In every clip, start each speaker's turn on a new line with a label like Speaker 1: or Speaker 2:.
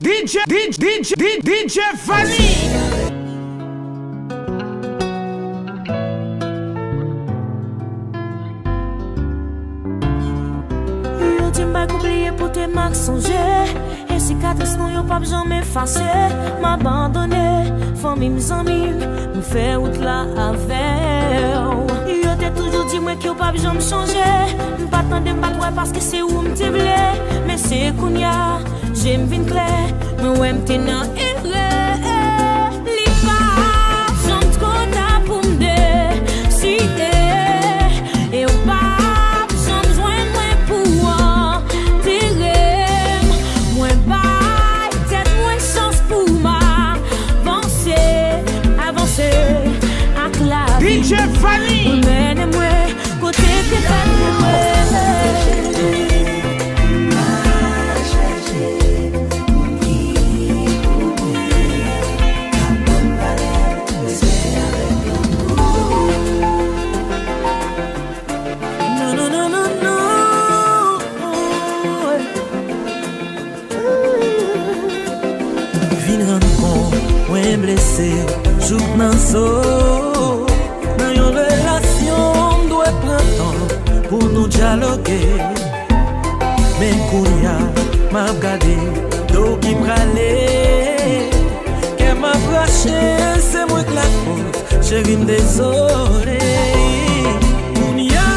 Speaker 1: DJ Fanny.
Speaker 2: Yo di m'bak oublié pour te mak sonje. Et cicatrice nou yo pa bjan m'efface. M'abandonne, famille m'zami, m'fè out la avew. Yo te toujou di mwen ki yo pa bjan m'chanje. M'patande m'batwe paske se ou m'te vle. Men se kounya, j'aime vin clair, mais ouais m'te nan erreur. Li pa, j'en t'konta pou m'de si et ou pa, j'en jouen mwen pou enterrer. Mwen bay, tête mwen chance pou m'avancer ak la vie.
Speaker 1: DJ Fanny.
Speaker 2: Mène mwen kote te fèt mwen.
Speaker 3: Jouk nan so nan yon relasyon dwe pran tan pou nou dialogue. Men kounya m'ap gade do ki prale. Ke m'ap rache se mwen k la faute. Chéri m'desole. Kounya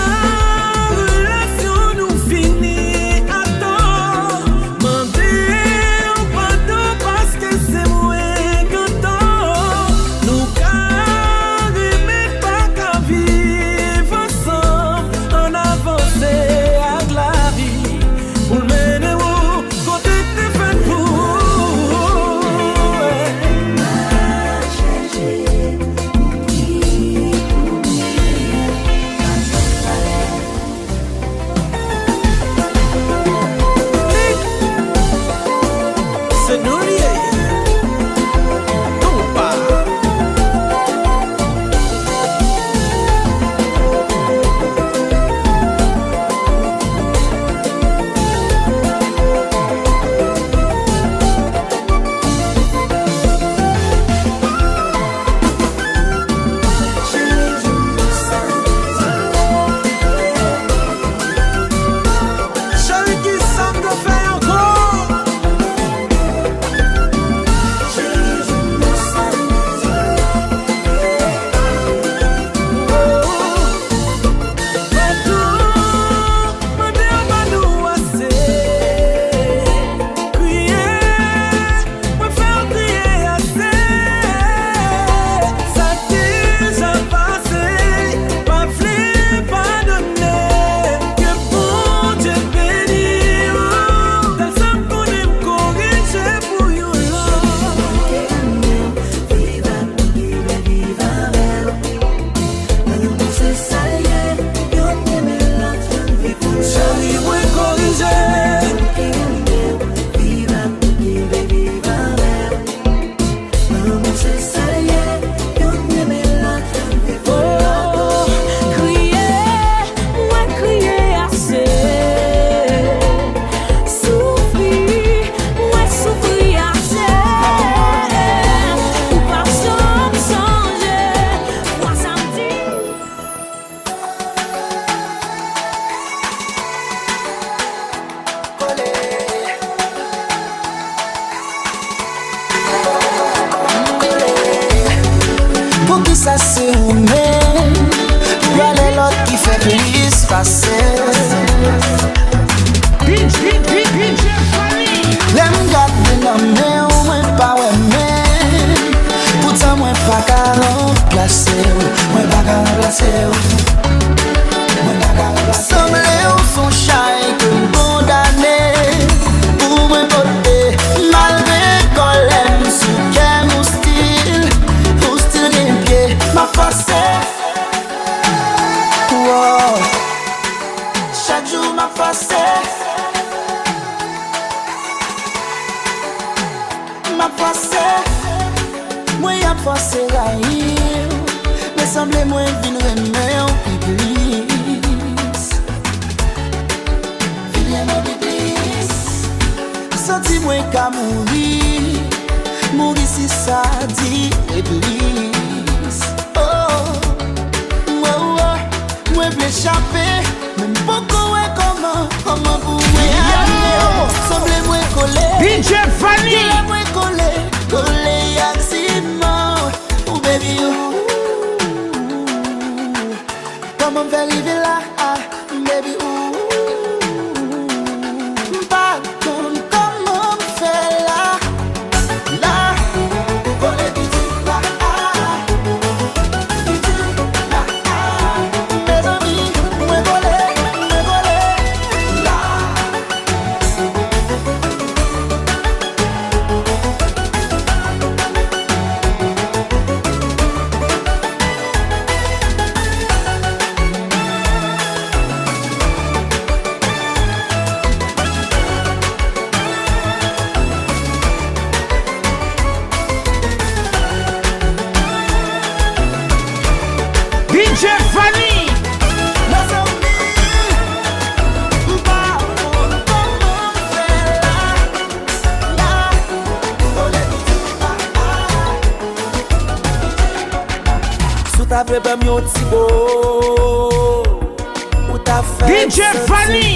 Speaker 3: relasyon nou fini ato. Mande ou pardon paske se mwen
Speaker 4: ça c'est ou même. Y'a les l'autre qui fait plus passer. L'aime garder l'homme ou moins pas ouais. Pourtant moi pas qu'à remplacer. Moi pas qu'à remplacer. Moi pas qu'à remplacer. Semblez ou son chai que condamné. Pour me porter malgré qu'on l'aime sous qu'elle nous style. Nous style des pieds. Ma force wow. Chaque jour ma force ma force. Moi y'a force raïr. Mais semble moi vin remet en piblis. Viens mon piblis. senti moi qu'à mourir. Mourir si ça dit Iblis. Moi veux échapper, même beaucoup est comment pour moi semble moi coller.
Speaker 1: DJ Fanny,
Speaker 4: moi coller yaximon, oh baby comment faire arriver là, baby pas comment faire là, coller du là, mes amis, moi coller là.
Speaker 1: DJ Fanny,
Speaker 4: Mes amis, pas comment faire là, coller du sous ta vraie bam yon ti beau, ou ta fait
Speaker 1: DJ Fanny.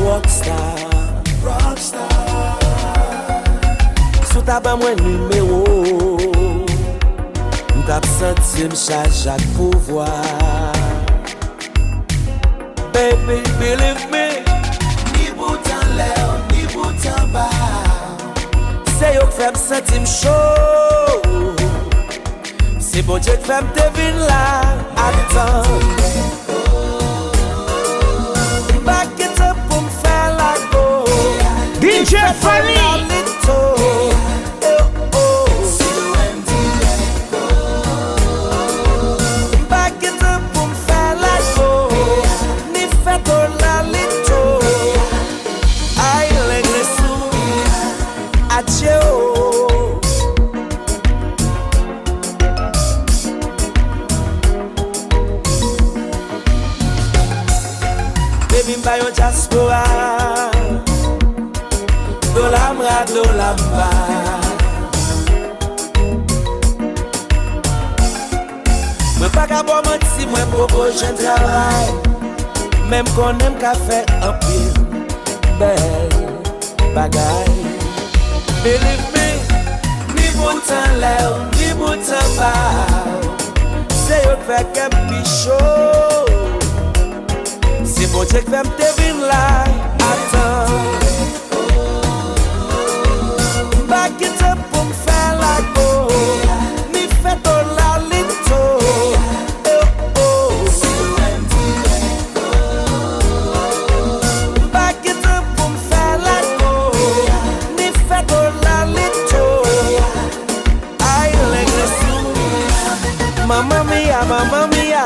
Speaker 4: Rockstar. Sous ta bam mwen numéro, m'tap senti m'charge ak pouvoir. Baby, believe me, ni bout en l'air, ni bout en bas. C'est yo qui fait m'sentir m'chaud. C'est bon Dieu qui fait m'devine là. Attends. Back it up pour m'faire la go.
Speaker 1: DJ Fanny,
Speaker 4: Back it up pour m'faire la go. Ni fait la lito. Aïe les sous. Adieu. Baby mba yon diaspora. Dolamra, dolamba. Mwen pa ka bo menti, mwen propose un travail. Même qu'on aime qu'à faire un pile belle bagaille. Believe me, ni bout en l'air, ni bout en bas. C'est yo qui fait qu'un pichot. C'est bon Dieu qui fait m'devine là. Attends. Back it up pour m'faire la go. Ni fait la lito. Back it up pour m'faire la go. Ni fait la lito. Aïe les sous. Mamma mia, mamma mia.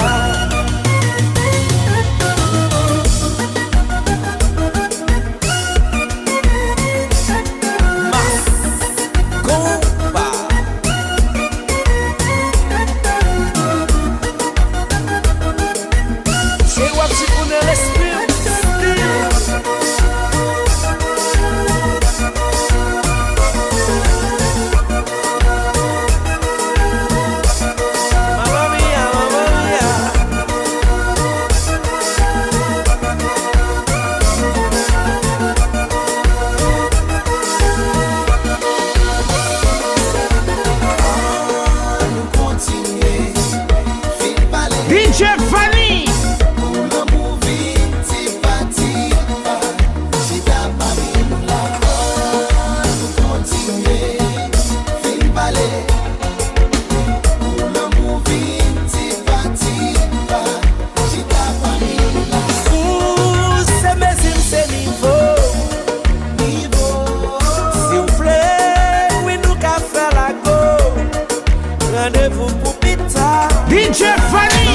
Speaker 1: DJ Fanny,
Speaker 4: rendez-vous pour pita.
Speaker 1: DJ Fanny,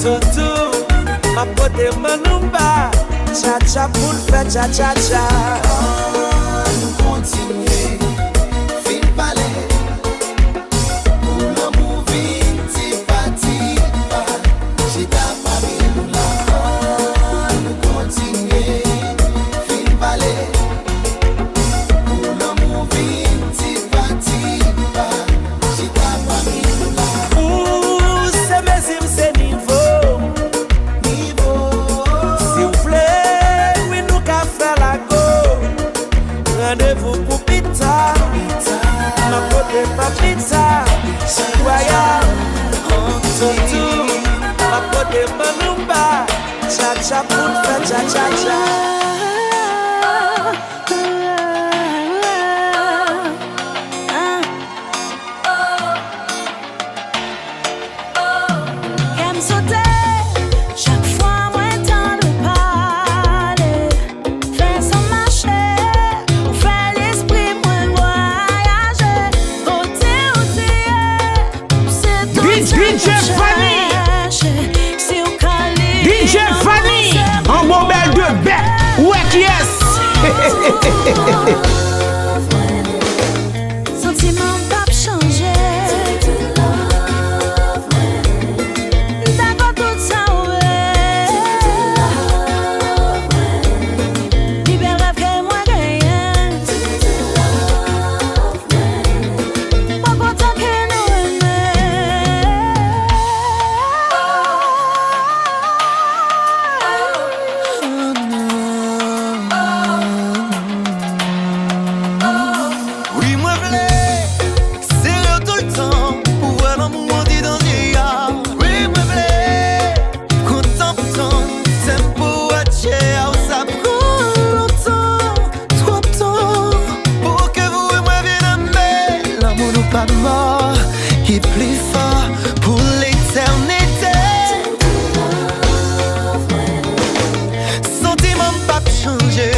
Speaker 4: Tutu, ma pote manumba. Cha-cha pour le faire cha-cha-cha. Nous continuer, fin palais. Pour l'amour vite, pas, j'ai ta famille nous la. Nous continuer.
Speaker 3: rendez-vous pour pizza. Ma côté pas pizza. Royal, tout. Ma côté pas lumba. Cha-cha pour faire cha-cha-cha.
Speaker 1: DJ Fanny, en bon bel de bec, ouais yes.
Speaker 2: Sentiment pas changé. D'accord tout ça ouais. Libère rêve que moi gagne. Pas content que nous
Speaker 3: pas mort, il est plus fort pour l'éternité. Sentiment pas changé.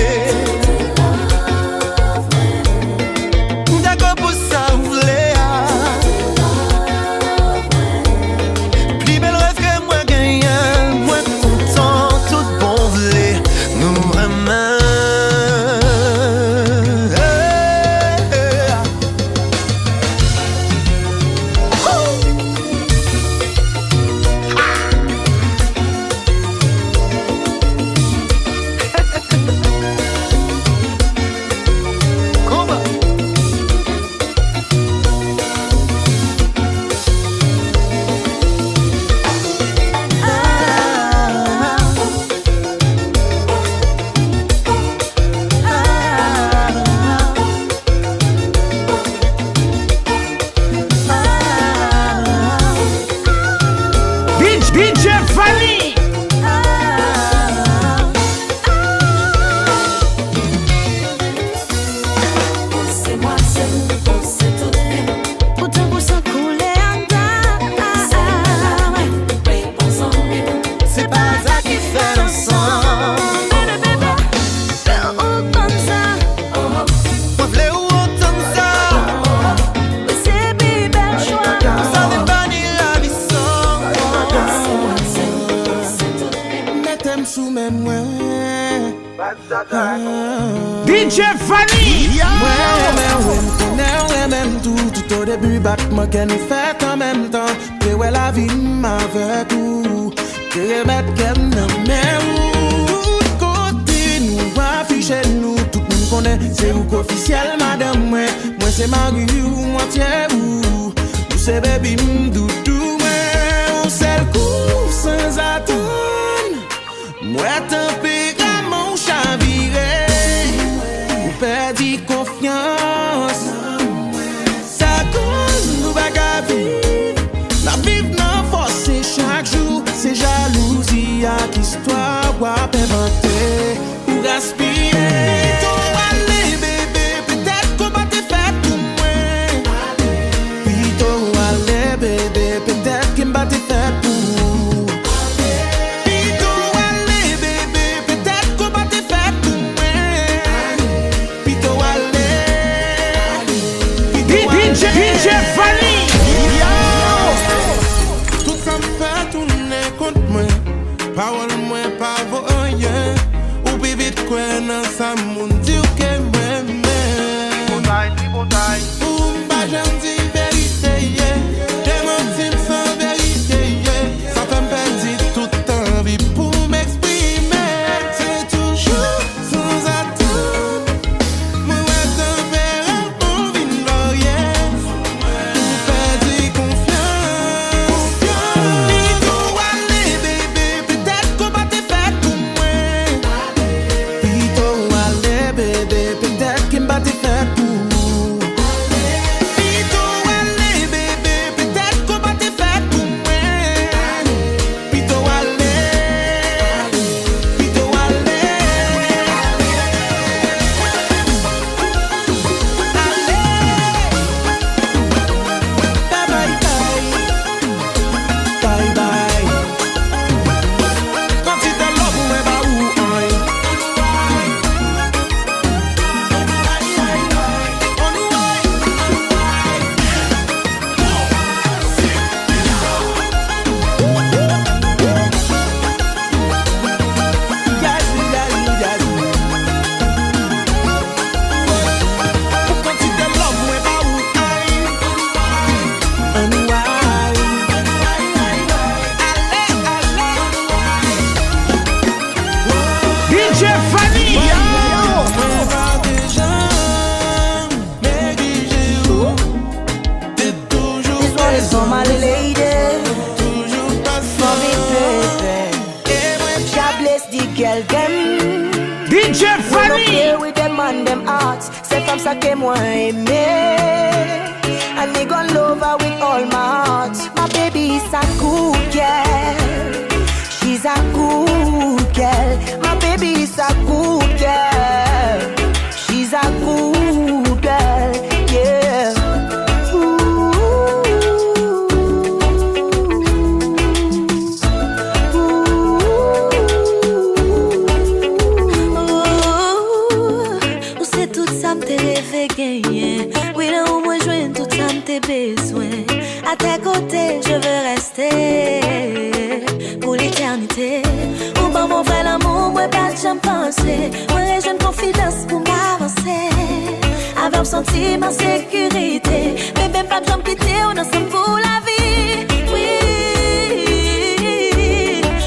Speaker 3: D'accord pour ça, vous voulez. Plus belle rêve que moi gagne, moi content, tout bon voulez. Nous vraiment.
Speaker 1: DJ Fanny.
Speaker 2: c'est moi seul, c'est tout. Pourtant pour s'en couler en dedans.
Speaker 3: C'est pas ça qui fait l'ensemble.
Speaker 2: Bébé, fais autant ça.
Speaker 3: Moi v'lais ou autant ça.
Speaker 2: C'est bébé choix.
Speaker 3: Ça n'est pas ni la vie sans. Mettez-moi sous mes mains.
Speaker 1: DJ Fanny.
Speaker 3: Ouais, même tout au début, battement qu'elle nous fait en même temps. Et ouais, la vie m'avait tout. Que remettre qu'elle n'a mais où côté nous, afficher nous, tout le monde connaît. C'est où qu'officiel, madame, moi c'est Marie ou moitié ou c'est baby m'doudou, moi on sait le coup sans attendre. Moi tempérament chaviré, ou perdu confiance. Ça cause nous bagarre vivre, la vivre non forcé chaque jour. C'est jalousie à l'histoire ou à inventer ou gaspiller. Toi allez bébé, peut-être qu'on va te faire pour moi. Puis toi allez bébé, peut-être qu'on va te faire pour moi. Puis toi allez bébé, peut-être qu'on va te faire pour moi. Puis toi allez.
Speaker 1: DJ Fanny.
Speaker 3: Tout ça me fait tourner contre moi. Parole moi pas vaut rien. Ou plus vite quoi dans ça mon Dieu que moi. Ou m'pas j'en dis vérité. Des mots sans vérité. Ça fait me perdre toute envie pour m'exprimer. C'est toujours sans attendre. Moi tempérament pour vivre l'orient. Ou perdre confiance. Puis toi allez bébé, peut-être qu'on va te faire pour moi. Puis toi allez
Speaker 1: Fanny.
Speaker 5: With them and them hearts, c'est comme ça que moi aimer. And me gon' love her with all my heart. My baby is a good girl. She's a good girl. My baby is a good girl. She's a good girl. Yeah.
Speaker 2: Oui, là où moi joindre tout ça tes besoins. À tes côtés, je veux rester pour l'éternité. Ou bon mon vrai l'amour, moi pas j'aime penser. Moi j'ai une confidence pour m'avancer. Avec sentir ma sécurité. Mais même pas j'aime quitter, on ensemble pour la vie. Oui,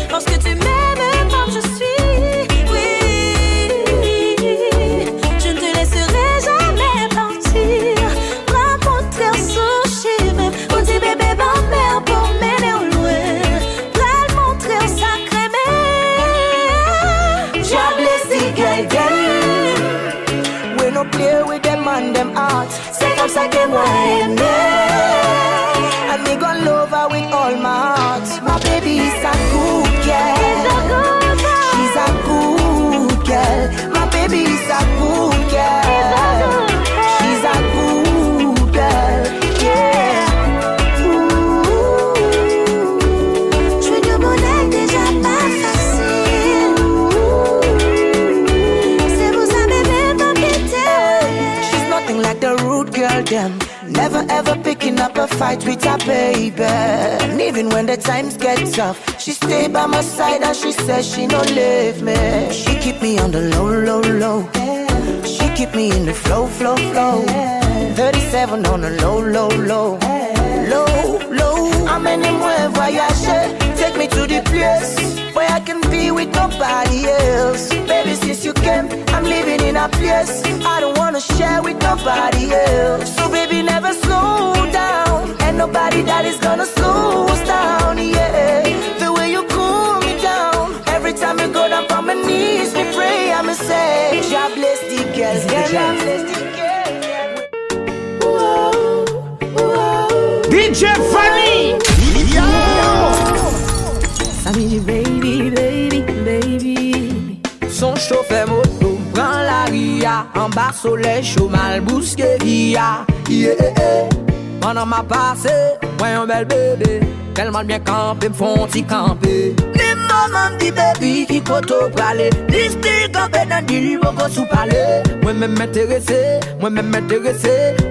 Speaker 2: parce que tu m'aimes comme je suis.
Speaker 5: Play with them and them hearts. C'est comme ça que moi aimer. And me gon' love her with all my heart. My baby is a good girl. She's a good girl. My baby is a good girl. She's a good girl. Yeah. Jouer du bonheur déjà pas facile. C'est vous ça bébé pas quitter. Nothing like the rude girl them. Never ever picking up a fight with her baby. And even when the times get tough, she stay by my side and she says she don't leave me. She keep me on the low, low, low. She keep me in the flow, flow, flow. 37 on the low, low, low. Low, low. Emmène-moi voyager. Take me to the place where I can be with nobody else. Baby, since you came, I'm living in a place I don't wanna share with nobody else. So baby, never slow down. Ain't nobody that is gonna slow us down, yeah. The way you cool me down. Every time you go down on my knees, me pray, I'ma say, God bless the girls, God bless the girls.
Speaker 1: DJ Fanny.
Speaker 5: Samedi, baby, baby, baby. Son chauffeur moto prend la ria. En bas soleil chaud mal bousqué via. Yeah. Pendant ma passée, moi un bel bébé. Tellement bien campé, m'font-y camper. Les mamans dit baby qui koto pralé. Dis style campé dans du boko sous palais. Moi-même m'intéressé,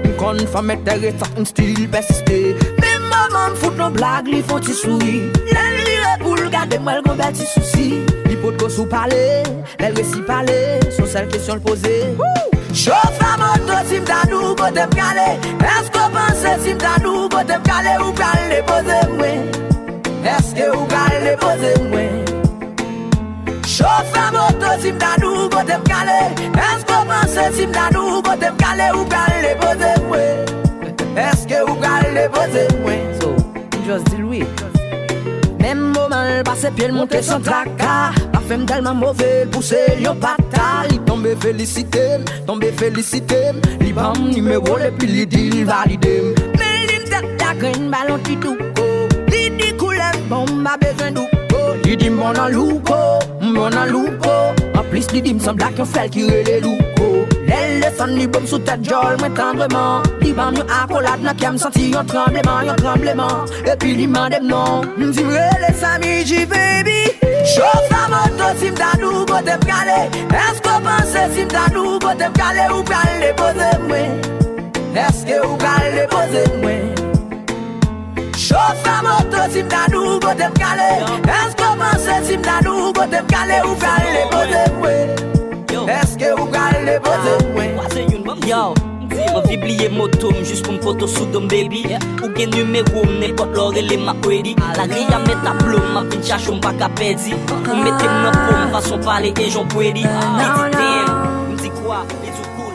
Speaker 5: m'con femme intéressante, un style persisté. Les mamans m'foutent nos blagues, li font-y sourire. Pour le garder, moi, le gars, petit souci. L'hypothèse sous parler, elle récit parler, sur celle question le poser. Chauffe la moto, si m'ta nous, côté m'calé. Est-ce qu'on pense, si m'ta nous, côté m'calé, ou calé, posez moi. Est-ce que ou calé, posez moi. Chauffe la moto, si m'ta nous, côté m'calé. Est-ce qu'on pense, si m'ta nous, côté m'calé, ou calé, posez moi. Est-ce que ou calé, posez moi. So, just deal with. Même moment, passe pied, monter sans tracas. La femme tellement mauvais, pousser yon pata. Li tombe félicité, li bam numéro, le puis li dit, il valide. Mais li m'tête la graine, ballon ti douko. Li dit couleur, bon, m'a besoin d'ouko. Li dit mon en louko. En plus, li dit m'semble qu'on fait qui relè louko. Elle descend li bom sous tête, jol, moi tendrement. Li bam yon accolade, n'a qu'à m'sentir yon tremblement. Et puis li m'a dem non. M'di m'rele samedi, baby. Chauffe la moto, si m'ta nou, côté m'calé. Est-ce qu'on pense, si m'ta nou, côté m'calé, ou calé, posez moi. Est-ce que ou calé, posez moi. Chauffe la moto, si m'ta nou, côté m'calé. Est-ce qu'on pense, si m'ta nou, côté m'calé, ou calé, posez moi. Est-ce que vous allez poser moi?
Speaker 6: Yo, je vais oublier moto juste pour me photo sous ton baby. Ou gen numéro, n'importe l'heure, elle est ma ready. La grille à mettre à plomb, ma vie cherche un bac à perdre. Ou mettez mon pomme, façon parler et j'en peux dire. Me dit quoi? Et tout cool.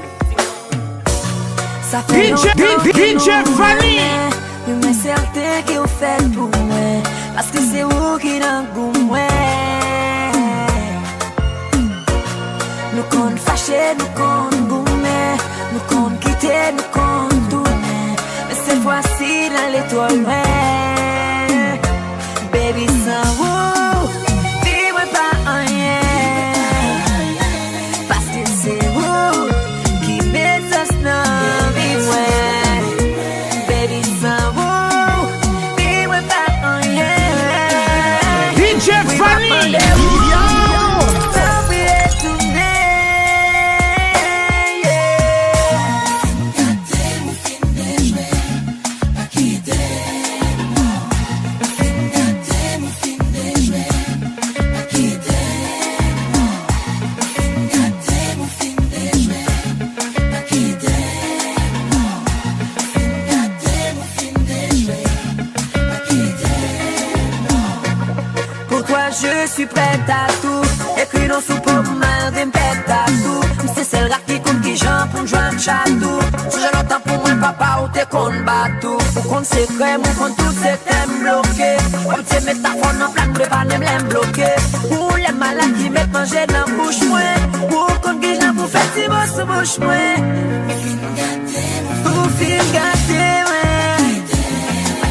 Speaker 5: Ça fait
Speaker 1: DJ Fanny.
Speaker 5: Mais certain que vous faites pour moi. Parce que c'est vous qui n'en pour moi. Nous qu'on
Speaker 2: lâcher, nous compte gourmet, nous compte quitter, nous compte tourner. Mais cette fois-ci, dans l'étoile, ouais. Baby, ça, wow, dis-moi pas rien. Parce que c'est vous qui met ça dans vie, ouais. Baby, ça, wow, dis-moi pas rien.
Speaker 1: DJ Fanny.
Speaker 2: Je suis prête à tout. Écrit dans sous pour mal d'un pète à tout. C'est celle qui compte qui j'en pour joindre chatou. Si je l'entends pour moi, papa, ou t'es qu'on bat tout. Pour qu'on secret, ou qu'on tout c'est thème bloqué. Comme c'est métaphore, en plaque, prépa, n'aime l'aime bloqué. Ou les malades qui mettent manger dans la bouche, moi. Ou qu'on qui j'en pour faire si beau sous bouche, moi. Pour film gâté, ouais.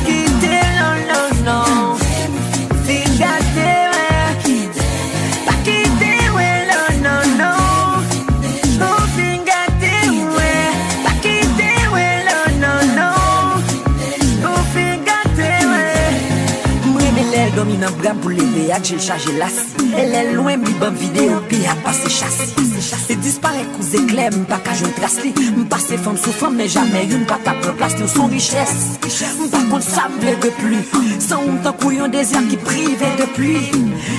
Speaker 2: Quitter, non, non, non. Film gâté. Dominant bram pour lever, j'ai chargé l'assis. Elle est loin, mi bonne vidéo, puis a passé chassis. Et disparaît coups éclairs, m'pas qu'à jouer trace li. M'passe femme sous femme, mais jamais une pas ta place, nous son richesse. M'pas qu'on sable de pluie, sans un couillon désir qui privait de pluie.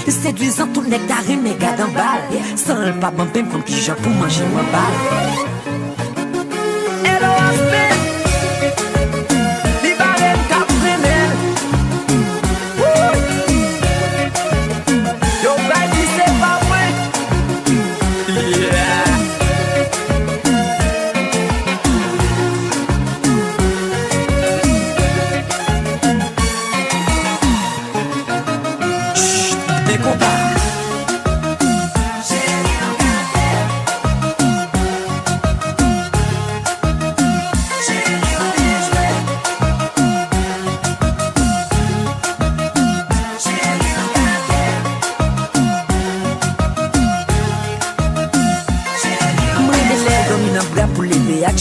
Speaker 2: Séduisant tout le nectarine, mais gars d'en balle. Sans le pas bon pain contre qui j'ai pour manger ma balle.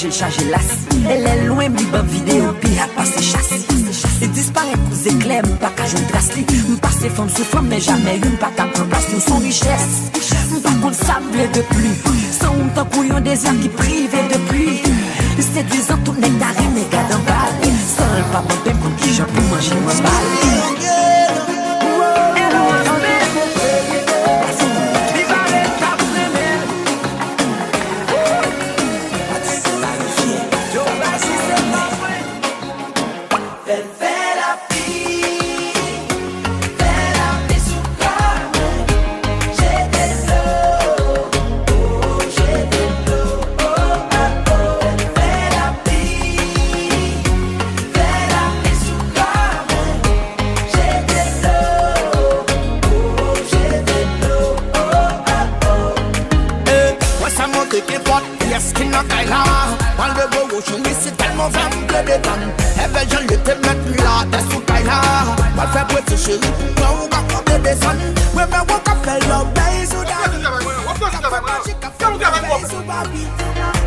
Speaker 2: J'ai chargé l'assis. Elle est loin, mi bonne vidéo, puis a passé chassis. Et disparaît coups éclairs, m'pas qu'à jouer trace li. M'passe femme sous femme, mais jamais une pas ta place, nous son richesse. M'pas qu'on sable de pluie, sans un couillon désir qui privait de pluie. Séduisant tout nectarine, mais gars d'en balle. Sans le pas bon pain pour qui j'ai pour manger ma balle.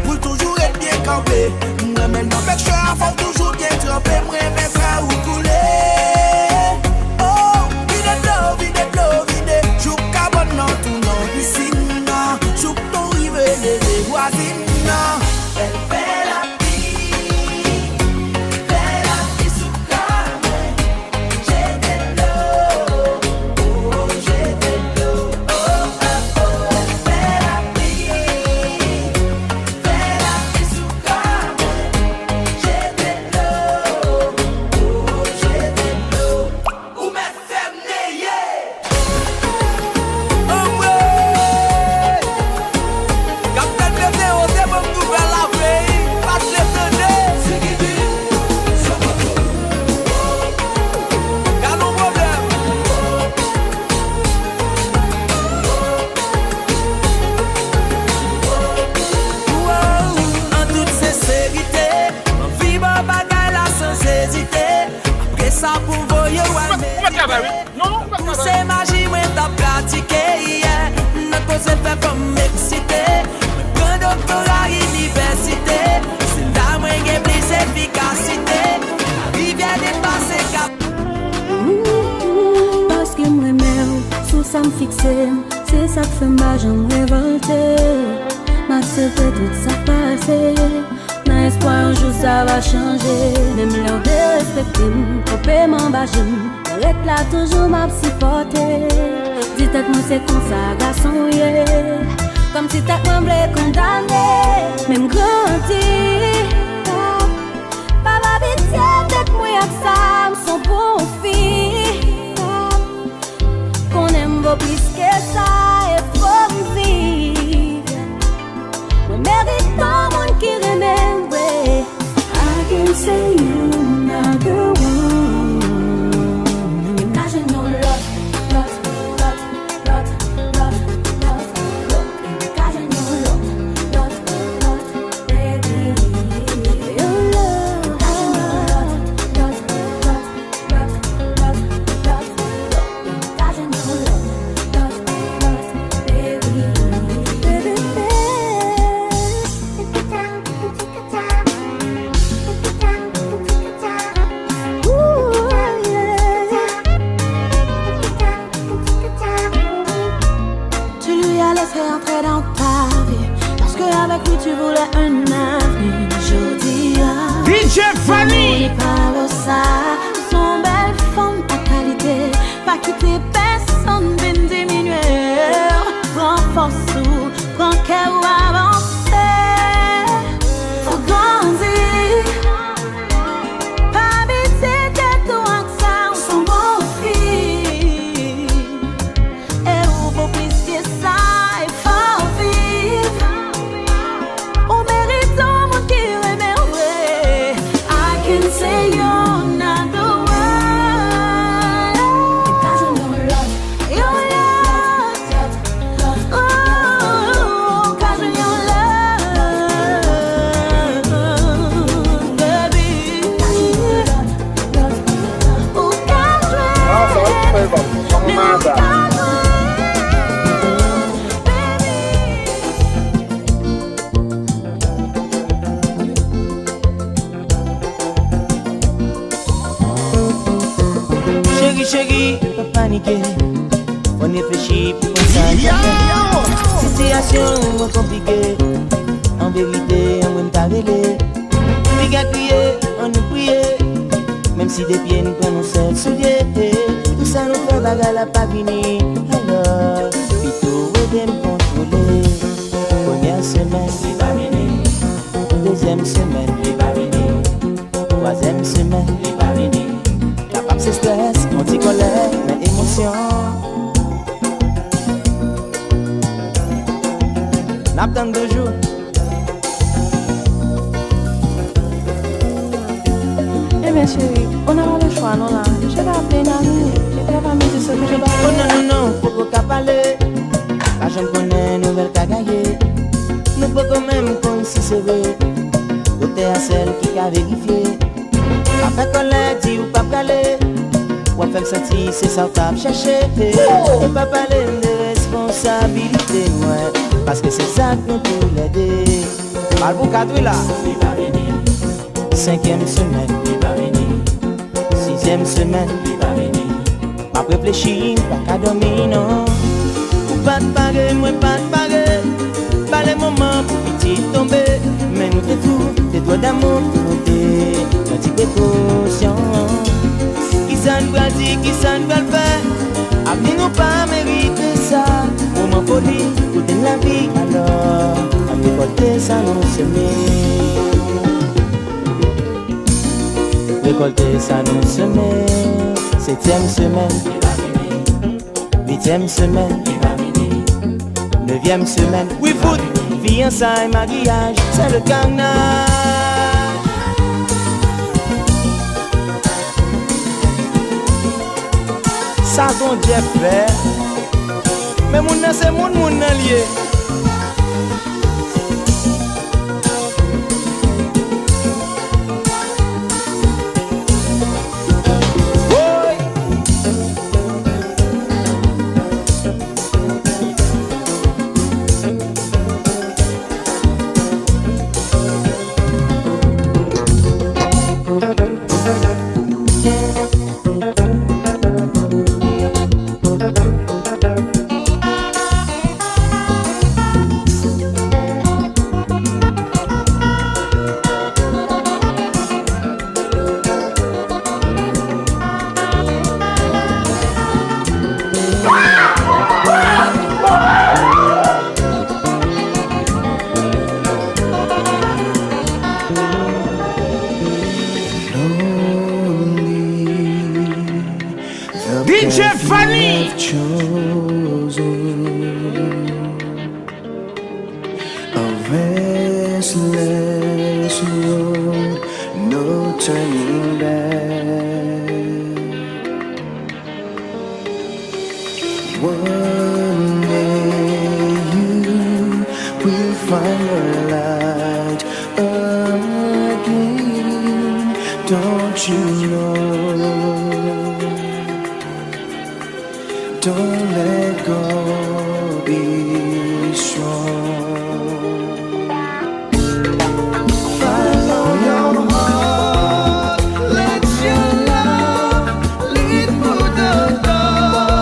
Speaker 5: Pour toujours être bien campé. Moi maintenant avec je avant toujours bien trempé. Moi mes frères ou couler. Oh, vide. Joue cabane dans tout non piscine. Joue ton rive les voisines. Elle fait la vie. Fait la vie sous calme. J'ai de l'eau. Oh, j'ai de l'eau. Captain Météo, c'est mon gouvernement. Pour ces magies, moi t'as pratiqué hier. Notre cause est fait comme m'exciter. Prends doctorat à l'université. C'est là moi j'ai plus efficacité. La rivière dépasse cap.
Speaker 2: Parce que moi-même, sous ça me fixe, c'est ça que fait ma jambe révoltée. M'accepter tout ça passé. Dans espoir un jour ça va changer. Même l'heure de respecter, couper mon bâton. Arrête là toujours m'a supporté. Dis-toi que moi c'est comme ça, garçon, yeah. Comme si t'as moi m'blé condamné. Même grandi. Papa pitié, peut-être moi y'a que ça, m'son bon fille. Qu'on aime vaut plus que ça, et faut m'vivre. Moi mérite pas mon qui remember. I can say you not the one. Imagine your love, love, love, love, love, love, love. Imagine your love, love, love, baby. Your love, love, love, love, love, love, love. Imagine your love, love, love, baby, baby, baby. Tu lui as laissé entrer dans ta vie parce que avec lui tu voulais un avenir. Je dis
Speaker 1: DJ Fanny.
Speaker 2: pas ça, son belle femme à qualité, pas quitter personne, ben diminuer. Prends force ou prends cœur ou avancer. Faut grandir. Pas habiter tête ou accent, son beau fille. Et où faut plus que ça, il faut vivre. On mérite un monde qui remercie. I can say you're not the one. Because you know love, your love, oh, because you know love, baby. Oh,
Speaker 3: Chérie, chérie, pas paniquer. On réfléchit puis on s'en situation compliquée. En vérité, on va t'avéler. Puis qu'à crier, on nous prier. Même si des pieds nous prennent seul soulier. Tout ça nous fait bagarre la pas venir. Alors, plutôt aider me contrôler. Première semaine, il va venir. Deuxième semaine, il va venir. Troisième semaine, il va venir. Capable c'est stress, anti-colère, mais émotion. N'attends 2 jours.
Speaker 7: Eh bien chérie, on n'a pas le choix, non là. Je vais appeler une amie. Je vais pas me dire ce que je dois
Speaker 3: Oh
Speaker 7: faire.
Speaker 3: non, non, non, faut qu'on capable parler. Pas j'en connais nouvelle qu'à gagner. Nous faut quand même qu'on si c'est vrai. Côté à celle qui a vérifié. Après qu'on l'a dit ou pas parler. Ou à faire sentir c'est ça qu'on cherché. Et pas parler de responsabilité, ouais. Parce que c'est ça que nous tous les deux. Mal pour cadrer là, il va venir. 5e semaine, il va venir. 6e semaine, il va venir. M'a réfléchi, pas qu'à dormir, non. Ou pas de pareil, moi pas de pareil. Pas les moments pour petit tomber. Mais nous t'es tout, des doigts d'amour pour noter. Un petit précaution. Qui ça nous a dit, qui ça nous a fait. Avenir nous pas mériter ça. Moment folie, tout est la vie. Alors, à récolter ça nous semer. Récolter ça nous semer. 7e semaine, il va venir. 8e semaine, il va venir. 9e semaine, oui foot, fiançailles, mariage, c'est le carnage. Ça ton Dieu fait. Mais mon nan c'est mon nan lié.
Speaker 4: restless road, no turning back. One day you will find your light again, don't you know? Don't let go, be strong. Follow your heart, let your love lead through the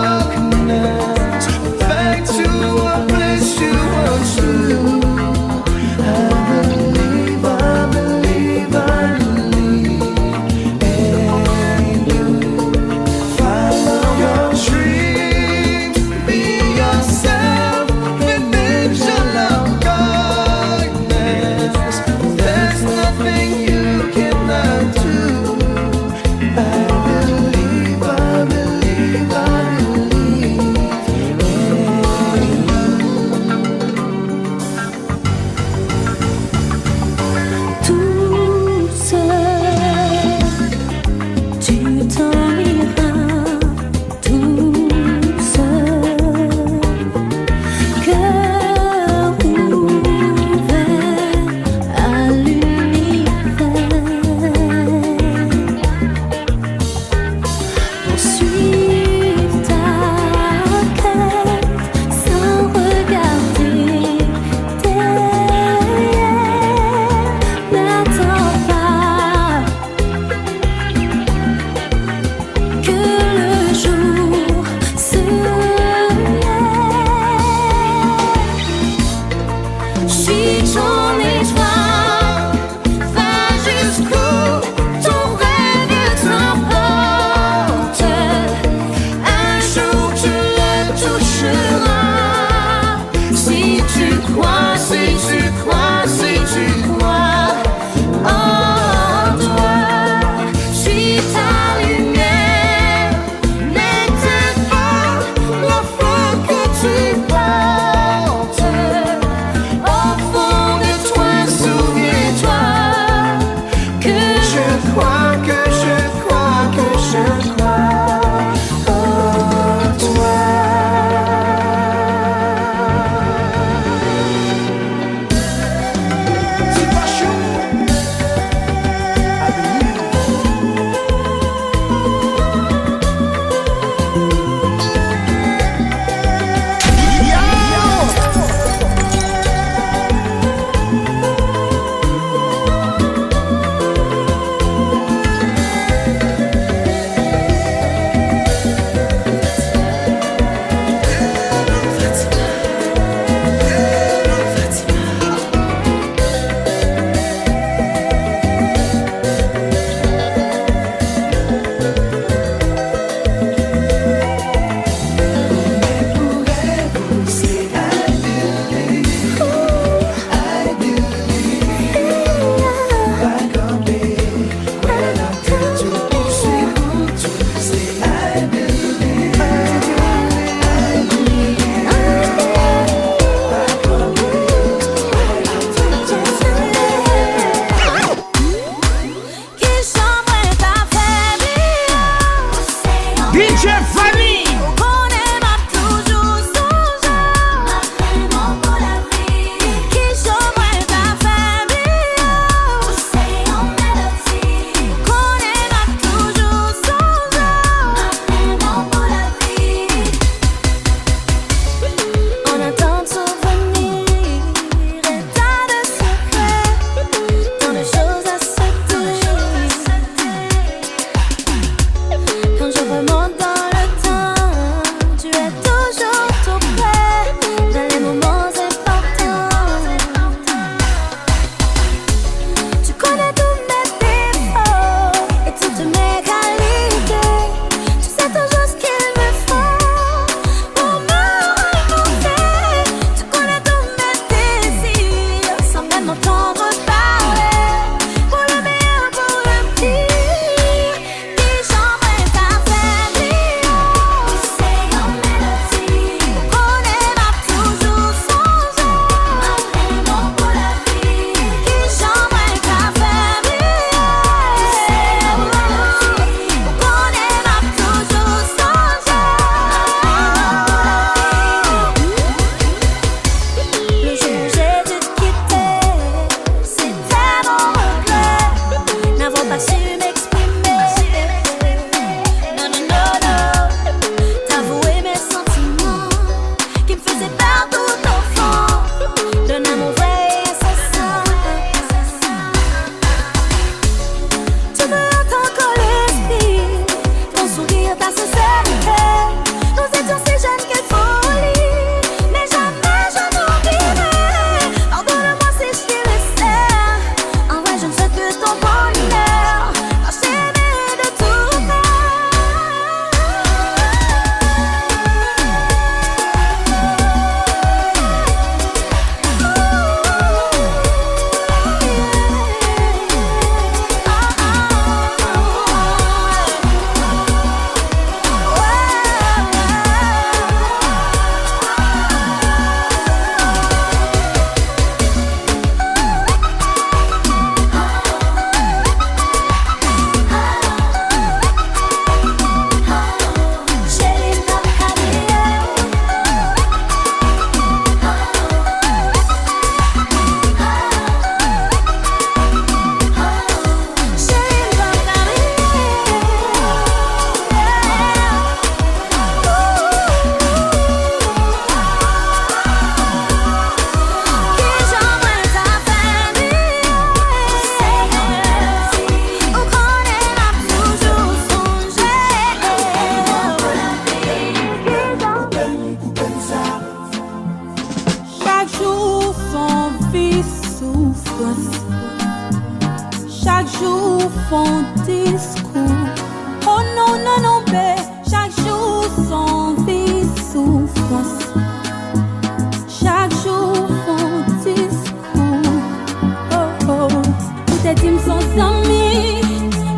Speaker 4: darkness, back to a place you once knew. I believe in you. Follow your dreams.
Speaker 8: souffrance. Chaque jour font discours. Oh non, non, non, bé. Chaque jour son vie souffrance. Chaque jour font discours. Oh oh. Peut-être ils sont amis.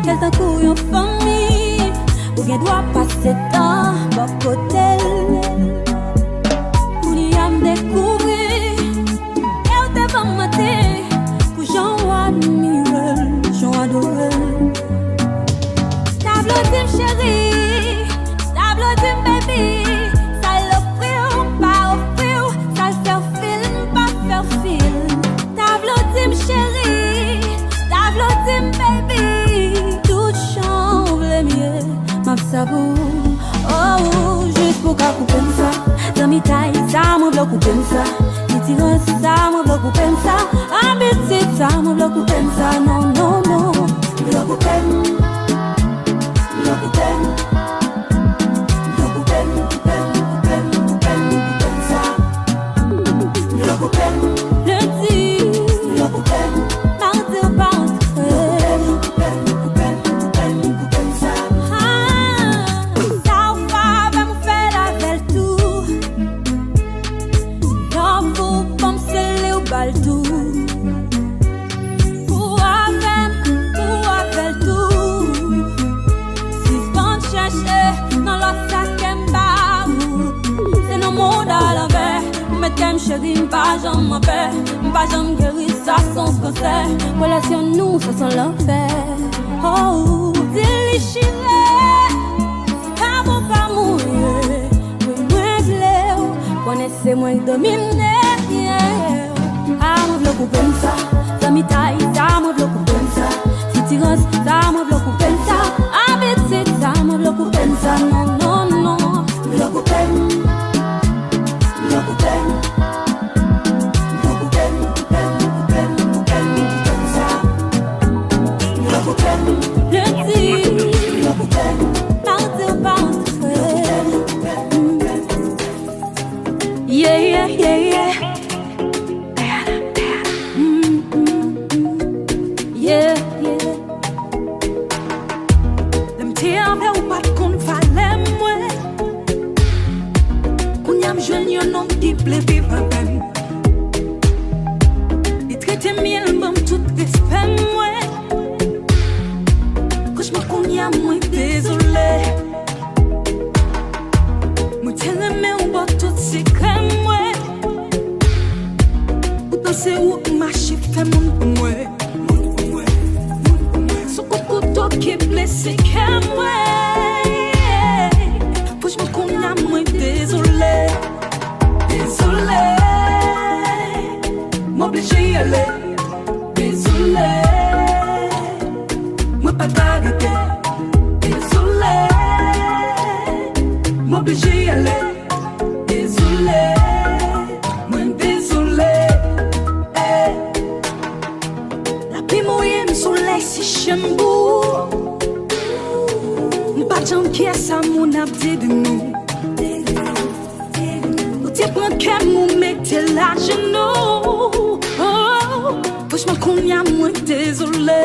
Speaker 8: Quel temps pour une famille. Ou bien doit passer temps par côté. Pour y découvrir. Elle te va mater. Pour j'en admire. J'en adore. Tableau de chérie. Tableau de baby. Ça l'offrir, pas offrir. Ça le faire film, pas faire film. Tableau de chérie. Tableau de baby. Tout change le mieux. Ma sabou. Oh, juste pour qu'à couper ça. Dans mes tailles, ça me bloque couper ça. Les tirants, ça me bloque couper ça. Ambitieux, ça me bloque couper ça. Non, non, non. Bloque couper. Bloque couper. Bloque couper. Couper ça. Bloque couper. Lundi. Bloque couper. Mardi, pas entrer. Chérie, m'pas jamais ma paix, m'pas jamais guérir ça sans ce qu'on sait. Relation nous, ça sent l'enfer. Oh, délichiré, pas bon pas mourir. Oui, moi bleu, connaissez-moi dominer. Ah, moi bleu couper ça, ça m'y taille, ça moi bleu couper ça. Si tu restes, ça moi bleu couper ça. Habitude, ça moi bleu couper ça. Non, non, non, bleu couper. Bleu couper. Yeah, yeah, yeah, yeah. Yeah, yeah. Them tear me what qu'on fallait moi. Qu'on y a jeune yo non qui plaît vivre même. Il traite miel bon tout respect moi. Que je me connais moi désolé. Moi tellement mais on va tout secret moi. Pourtant c'est où marcher fait mon pour moi. Son couteau qui blessé qu'à moi. Pour je me connais moi désolé. Désolé. M'obligé y aller. Désolé. Moi pas t'arrêter. Désolé. M'obligé y aller. Désolé. Moi désolé. La pluie mouille me soleil si chambou. M'pas j'en qui est ça mon abdi de nous. Ou t'es prend qu'à m'ou mette la genou. Faut je m'en connais moi désolé.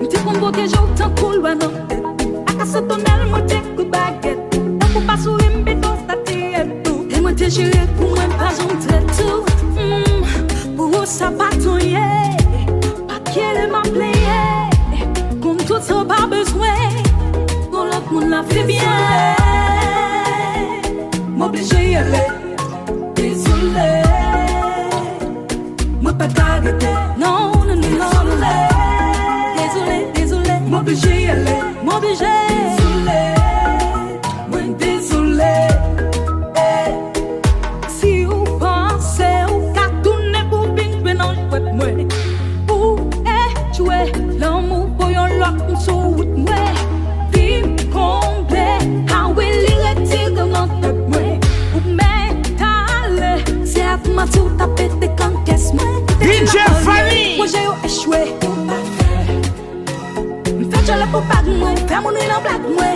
Speaker 8: M'te prend beau que j'ai autant cool dans tête. A casse tonnel moi t'es coup baguette. T'as pour pas sourire m'béton ta tête tout. Et moi t'es géré pour moi pas j'entrais tout. Pour ça pas ton yeah. Pas qu'elle m'a playé. Comme tout ça pas besoin. Pour l'autre monde l'a fait bien. M'obligé y aller. Désolé. Moi pas t'arrêter. Non, non, non, non. Désolé. Désolé, désolé. M'obligé y aller. M'obligé. Désolé. Moi désolé. Si vous pensez ou qu'à tourner pour bien jouer dans le web moi. Pour jouer l'amour pour yon l'autre sur route moi. Puis complet. How will il retire dans notre moi. Ou m'étaler. C'est à ma tout à péter quand qu'est-ce moi.
Speaker 1: DJ Fanny.
Speaker 8: Moi j'ai échoué. M'fait je l'ai pour pas de moi. Fais mon nez en blague moi.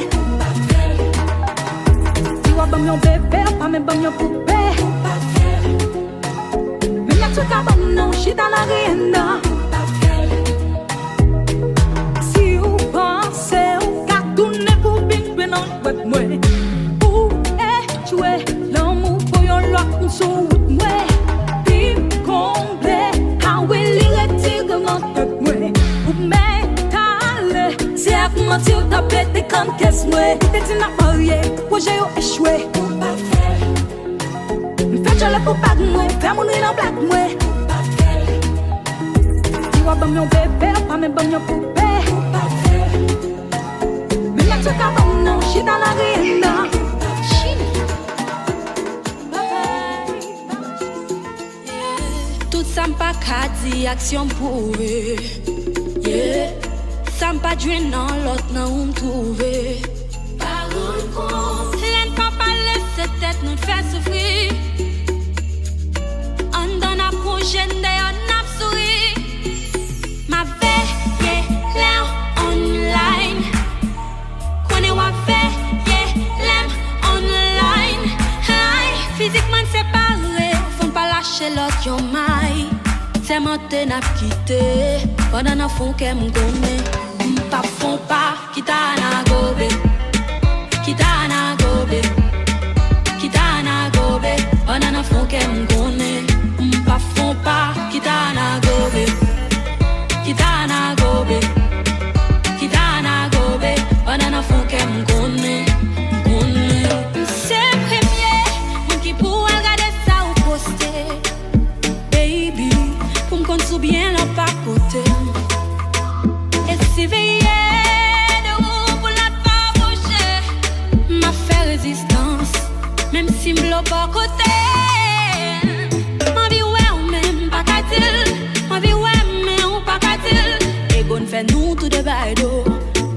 Speaker 8: Tu vois bon mon bébé. Pas même bon mon poupée. Mais y'a tout à bon non. J'suis dans la réunion. t'as pété comme caisse moi. T'es dit n'a marié, projet yo échoué. M'fait je le pour pas de moi, fais mon rire en blague moi. Dis-moi bon mon bébé, pas même bon mon poupée. Mais là tu capable non, j'suis dans la rienda.
Speaker 9: Tout ça m'pas qu'à dire action pour eux. Yeah. Ça m'pas jouer dans l'autre nan où m'trouver. Par contre, l'en pas parler cette tête nous fait souffrir. On donne à prochaine day on a souri. Ma veille, l'air online. Qu'on est wa fait, l'air online. Hi, physiquement séparé, faut pas lâcher l'autre yo maille. C'est monté n'a quitté, pendant n'a fond qu'elle m'gonne. M'pas font pas, quitte à na gobe. Quitte à na gobe. Quitte à na gobe, pendant n'a fond qu'elle m'gonne. M'pas font pas, quitte à na gobe. Quitte à na gobe. Quitte à na gobe, pendant n'a fond qu'elle m'gonne. C'est premier, mon qui pour regarder ça ou poster. Baby, pour me compte bien là pas côté. Et si veiller de où pour la pas bouger, m'a fait résistance, même si m'blo pas côté. Ma vie ouais ou même pas qu'à-t-il, ma vie ouais mais ou pas qu'à-t-il. Et gon fait nous tout de baïdo,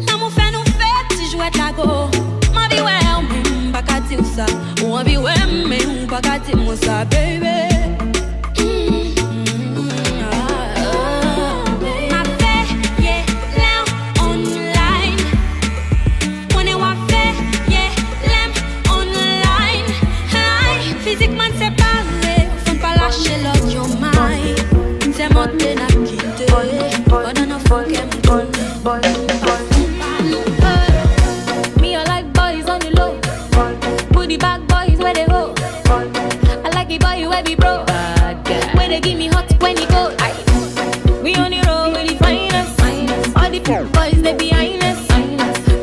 Speaker 9: l'amour fait nous fait si jouet la go. Ma vie ouais ou même pas qu'à-t-il ça, ou ma vie ouais mais ou pas qu'à-t-il moi ça baby. Physiquement séparé, faut pas lâcher l'autre yo maille. C'est monté n'a quitté, on a fond qu'elle me connaît. Me I like boys on the low, put the bad boys where they go. I like the boy where be bro, where they give me hot when he go. We on the road with the finest, all the boys they behind us.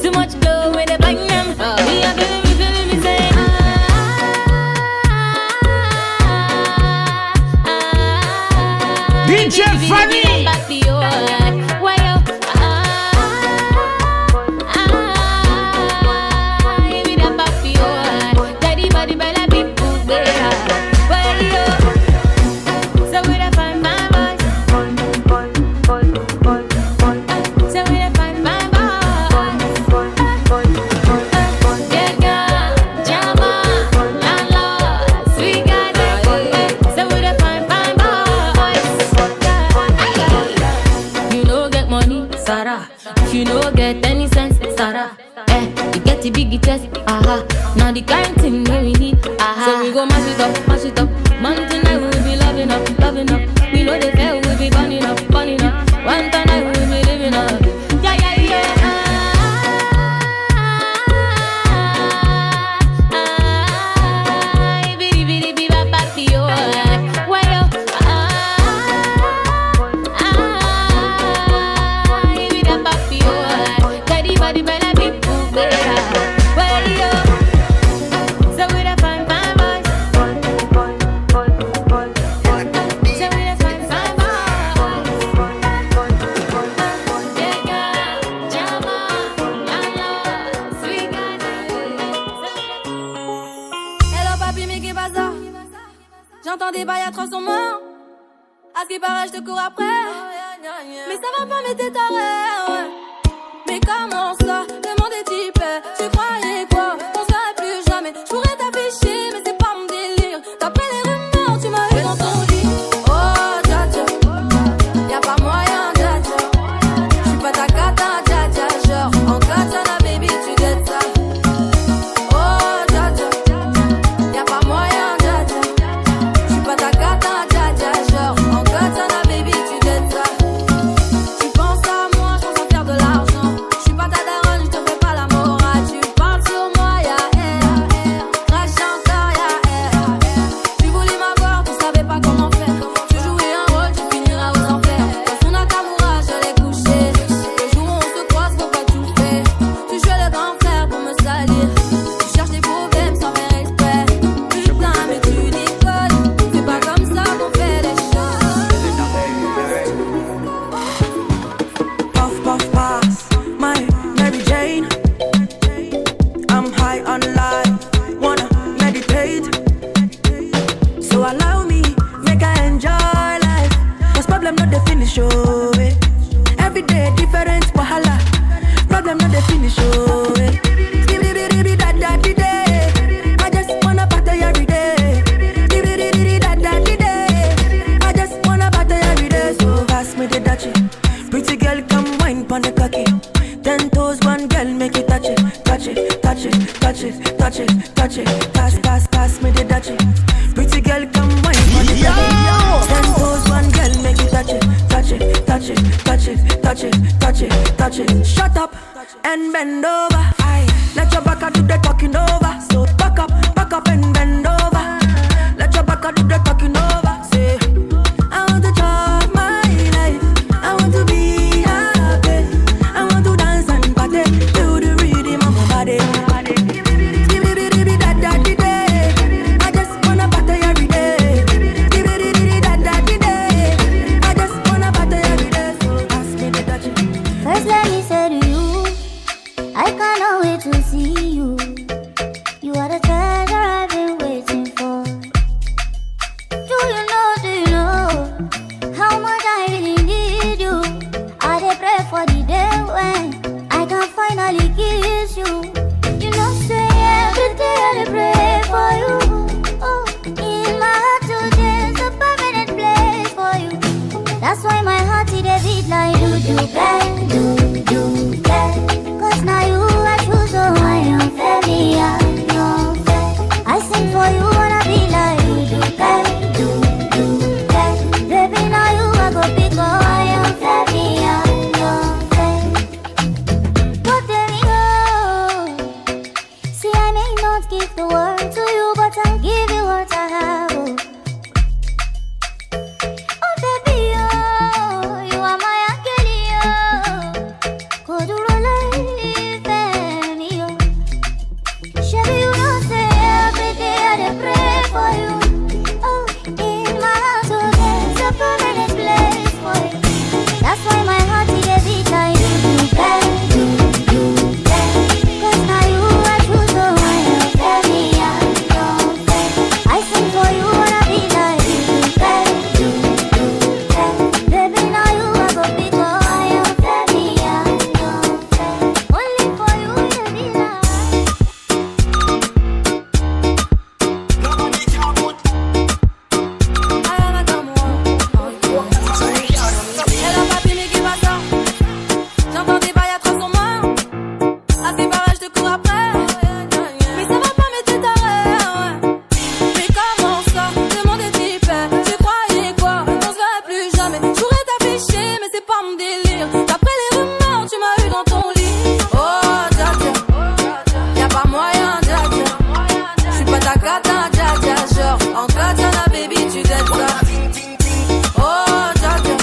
Speaker 9: Too much glow when they bang them. We are feeling me say.
Speaker 1: DJ Fanny.
Speaker 9: You no get any sense, Sarah. You get the big test, aha. Now the kind thing we need, aha. So we go mash it up, mash it up. Man tonight we'll be loving up, loving up. We know the fair we'll be burning up, burning up. One tonight we'll be living up. Yeah, yeah, yeah.
Speaker 8: J'entends des bails atroces en main. À ce qui paraît, je te cours après. Mais ça va pas, mais t'es taré, ouais. Mais comment ça, le monde est type. Tu croyais quoi, on serait plus jamais. Je pourrais t'afficher, mais c'est pas mon délire. D'après les rumeurs, tu m'as eu dans ton lit. Oh, dja dja, y'a pas moyen, dja dja. J'suis pas ta cata, dja dja. Genre, en katana, baby, tu dettes ça. Oh, dja dja, y'a pas moyen, dja dja. Pas ta cata, dja dja, genre en katana, baby, tu dettes ça. Tu penses à moi, je pense à faire de l'argent. Je suis pas ta daronne, je te fais pas la morale. Tu
Speaker 5: Problem not the finish, oh, eh. Every day different wahala. Problem not the finish, oh, eh. I just wanna party every day. I just wanna party every day. So pass me the dachi. Pretty girl, come wine pon the cocky. 10 toes, one girl, make it touch it, touch it, touch it, touch it, touch it, touch it. Pass me the dachi. Pretty girl, come wine pon the cocky. 10 toes, one girl, make it touch it, touch it, touch it, touch it, touch it, touch it, touch it. Shut up and bend over. Aye. Let your back do the talking over. So back up and bend over. Let your back do the talking over. Say, I want to chop my life. I want to be happy. I want to dance and party to the rhythm of my body. I just wanna party every day. I just wanna party every day. So ask me to touch it.
Speaker 8: First let me say to you, I cannot wait to see you. You are the treasure I've been waiting for. Do you know how much I really need you? I dey pray for the day when I can finally kiss you. You know, say every day I dey pray for you. Oh, in my heart today's a permanent place for you. That's why my heart it dey beat like do do bang. Cause now you I choose, so I am fairly unfair. I sing for you, wanna be like you do bang. Baby, now you I go pick, oh, I am fairly unfair. But there we go. See, I may not give the world to you, but I'll give you what I have. Oh, baby, oh, you are my angel, oh. Could you relieve me, oh? Shabby, you know, say every day I dey pray for you. Oh, in my heart, so there's a permanent place for you. That's why my heart it dey beat like do bang. Cause now you I choose, so I am very unfair. I sing for you, wanna be like do bang. Baby, now you I go pick, oh, I am very unfair. Only for you it be like.
Speaker 2: Elle a pas pu mais qui va ça. J'entends des bails à 300 morts. À tes barrages de cours après. Mais ça va pas mais t'es taré. Mais comment ça, le monde est hyper. Tu croyais quoi, on se verrait plus jamais. J'aurais t'afficher mais c'est pas mon délire. D'après les rumeurs tu m'as eu dans ton lit. Oh dja dja, y'a pas moyen dja dja. J'suis pas ta cata dja dja. Genre en katana baby tu dettes ça. Oh dja dja,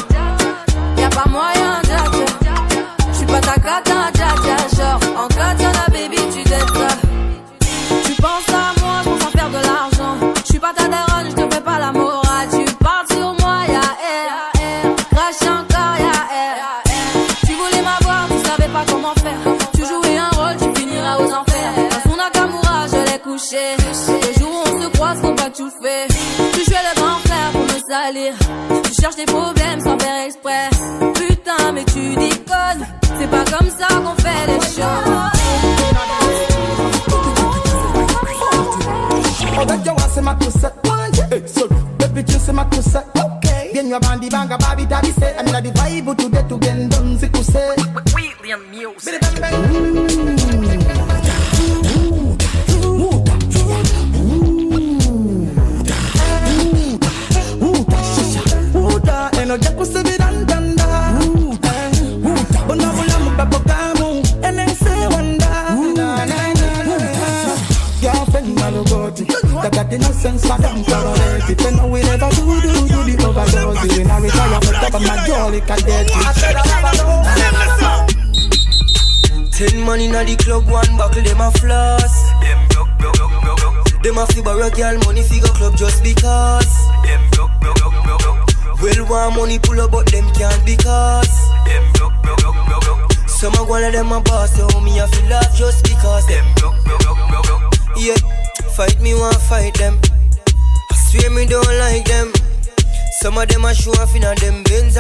Speaker 2: y'a pas moyen dja dja. J'suis pas ta cata dja dja. Genre en katana baby tu dettes ça. Tu penses à moi, j'pense à faire de l'argent. J'suis pas ta daronne, j'te fais pas la morale. Tu parles sur moi, y'a air. Crache encore, y'a air. Tu voulais m'avoir, tu savais pas comment faire. Tu jouais un rôle, tu finiras aux enfers. Dans son Nakamura, je l'ai couché. Le jour où on se croise, faut pas que tu le fais. Tu jouais le grand frère pour me salir. Tu cherches des problèmes sans faire exprès. Putain, mais tu déconnes. C'est pas comme ça qu'on fait les choses.
Speaker 1: Oh, that you want say my pussy. Hey, sorry, baby, you say my pussy. Okay. Then your bandy banga, baby, tabi say. I'm not the vibe today to get done, see pussy.
Speaker 5: William Music.
Speaker 1: Eno ya pussy be dan dan da. Bona bona mo babo kamu. Ene se wanda. Girlfriend malogoti. That got the nonsense for them correct. If you know we never do the overdose. We now retire for top of my jolly cadet.
Speaker 10: 10 money na the club, one buckle, them a floss. Them a fi borrow girl money fi go club just because. Well, want money pull up, but them can't because. Some of one of them a boss, so me a feel laugh just because. Yeah, fight me, want fight them. I swear me don't like them. Some of them a show off in a them Benz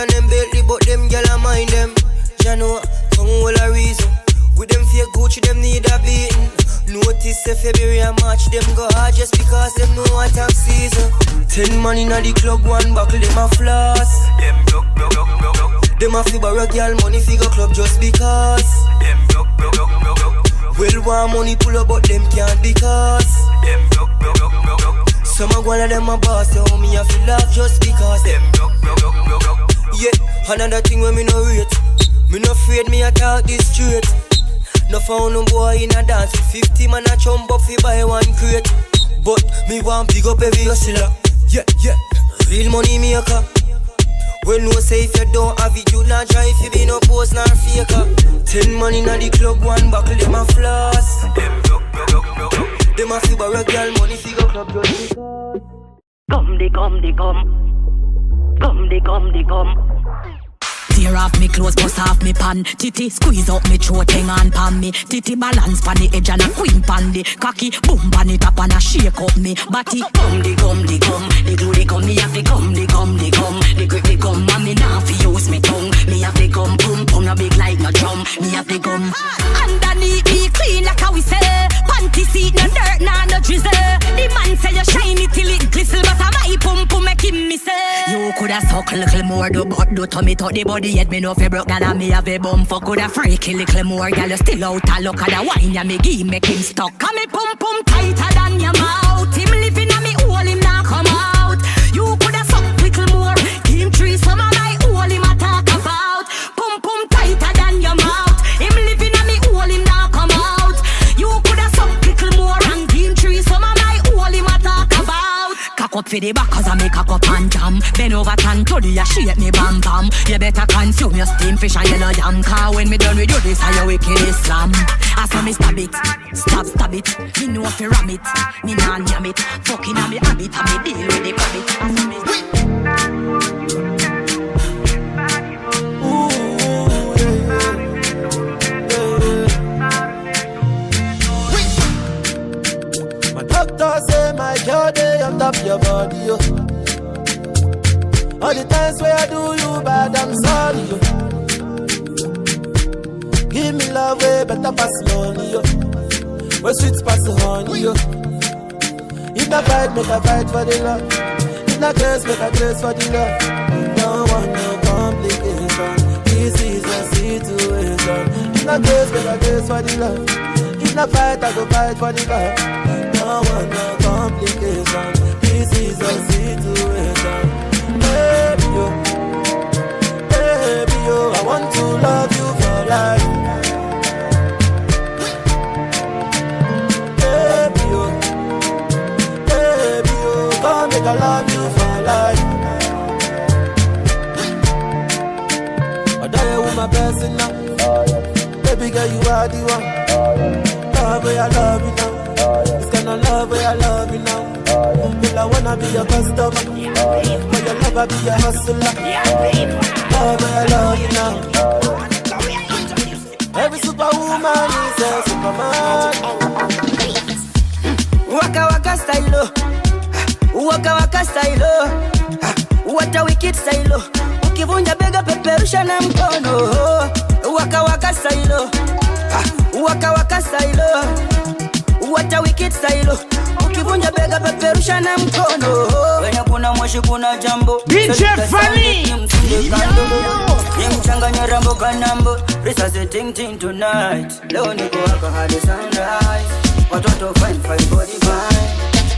Speaker 10: say February and March, them go hard just because them know what tax season. 10 man in the club, one buckle, them a floss. Them broke. Them a fi borrow girl money figure club just because. Them broke. Well, want money pull up, but them can't because. Them broke. Some of one of them a boss, so me a feel love just because. Them broke. Yeah, another thing when me no rate. Me no afraid me a talk this straight. No found no boy in a dance with 50 man a jump up fi buy one crate. But me want big up every hustler. Yeah, real money maker. Well, no say if you don't have it, you not try if you be no post nor faker. 10 man in the club, one buckle, them a floss. Them broke. Them a fi borrow girl money figure club just because. Come.
Speaker 11: Tear off me clothes, bust off me pan. Titty squeeze up me throat, hang on pan me. Titty balance pan the edge and a queen pan the cocky boom pan it up and a shake up me body. Come. The glue they come, me have to come. The grip they come, and me now fi use me tongue. Me have to come, boom, no big like no drum. Me have to come. Underneath me clean like a whistle. Panty seat, no dirt, no drizzle. The man say you shiny till it glisten, but my pum make him miss it. You coulda suck little more, do tummy to the body head. Me know fi broke down and me have a bum fuck. Coulda freaky little more, girl you still out a look at the wine ya me give make him stuck. Come me pum tighter than your mouth. Him living a me hole, him not come out. You coulda suck little more. Him tree some of my hole him a talk about. Pum tighter than your mouth. Him living a me hole, him not come out. You coulda suck little more and him tree some of my hole him a talk about. Cock up for the back cause I make a cup and jam. Bend over tan to the shape me bam. You better consume your steam fish and yellow yam. Cause when me done with you this are your wicked Islam. I saw me stab it, stab it. Me know if you ram it, me nah yam it. Fucking on me habit and me deal with the rabbit. I saw me
Speaker 3: My doctor say my girl day on top your body, yo. All the times where I do you bad, I'm sorry, yo. Give me love way better pass money, yo. Where sweet pass the honey, yo. If I fight, make I fight for the love. If I grace, make I grace for the love. Don't want no complication. This is a situation. If I grace, make I grace for the love. If I fight, I go fight for the love. Don't want no complication. This is a situation. Baby, yo, I want to love you for life. Baby, yo, come make I love you for life. I die with my blessing now. Baby girl, you are the one. Love where I love you now. This kind of love where I love you now. Girl, I wanna be your customer. For your love, I be your hustler. Love where I love you now. Every superwoman is a superman.
Speaker 5: Waka style, waka style. What a wicked style. Ukivunja bega peperusha na mkono. Waka style, waka style. What a wicked style. Ukivunja bega peperusha na mkono. Wena kuna moshi kuna jambo.
Speaker 12: DJ Fanny.
Speaker 5: Nimchanganya rambo kanambo. Risa se ting tonight. Leo niko hapa hadi sunrise. Watoto fine body fine.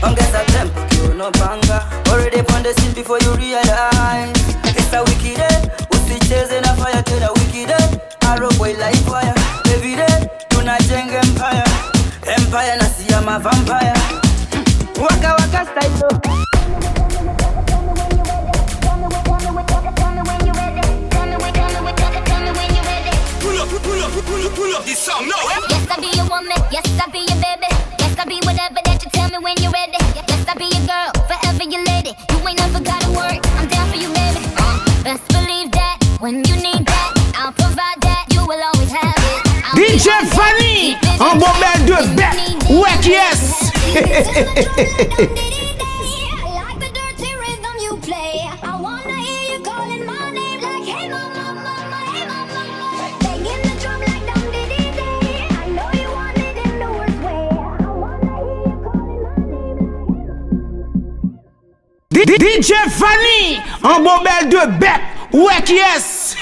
Speaker 5: Ongeza tempo kiuno panga. Already on the scene before you realize. It's a wicked day. Usicheze na fire tena wicked day. Arrow boy like fire. Every day tunajenga empire. Empire na siya ma vampire. Waka style.
Speaker 12: Pull up this song now.
Speaker 8: Yes, I be your woman. Yes, I be your baby. Yes, I be whatever that you tell me when you're ready. Yes, I be your girl, forever your lady. You ain't never gotta worry, I'm down for you, baby. Best believe that when you need that, I'll provide that. You will always have it.
Speaker 12: DJ Fanny, un bon bel de bec. Ouais, yes. DJ Fanny, en bon bel de bête. Ouais, qui est?